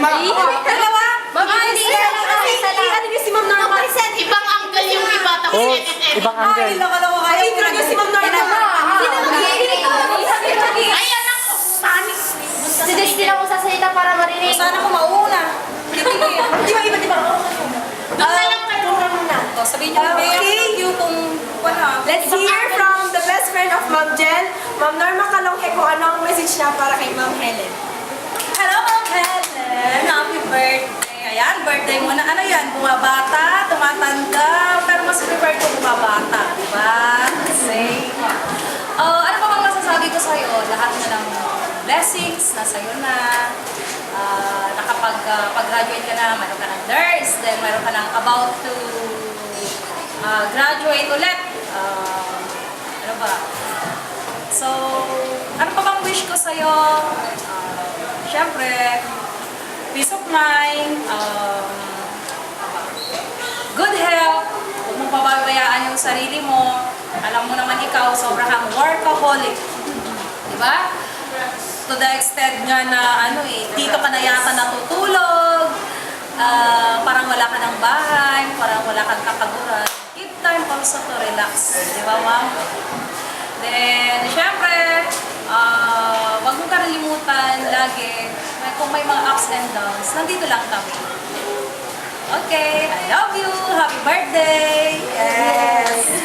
Ma. Dalawa? Ano niyo si Ma'am Norma? Ibang angle yung iba, tapos Oh, edit. ibang Ay, angle. loko-loko kayo. Intro niyo si Ma'am Norma. Ay, anak ko, panic. Si Dustin ako sasalita para marinig. Sana ko mauna. Di ba iba, di ba? Doon na lang kayo. O, sabihin niyo, Bea, thank you kung wala. Let's hear from the best friend of Ma'am Jel, Ma'am Norma Calonghe, kung ano ang message niya para kay Ma'am Helen. Hello, Ma'am Helen. Happy birthday. Ayan, birthday mo na. Ano yan? Bumabata, tumatanda, pero mas prefer ko bumabata. Diba? Kasi, ano pa bang masasabi ko sa'yo? Lahat na ng blessings na sa'yo na. Nakapag-graduate ka na, mayroon ka ng nurse, then mayroon ka ng about to graduate ulit. Ano ba? So, ano pa bang wish ko sa'yo? Siyempre, peace of mind, good health, huwag mong pababayaan yung sarili mo. Alam mo naman ikaw, sobrang workaholic. Diba? To the extent nga na dito ka na yata natutulog, parang wala ka ng bahay, parang wala kang kapaguran. Give time also to relax. Diba, ma'am? Then, syempre, wag mong karalimutan lagi, kung may mga ups and downs, nandito lang kami. Okay, I love you! Happy birthday! Yes!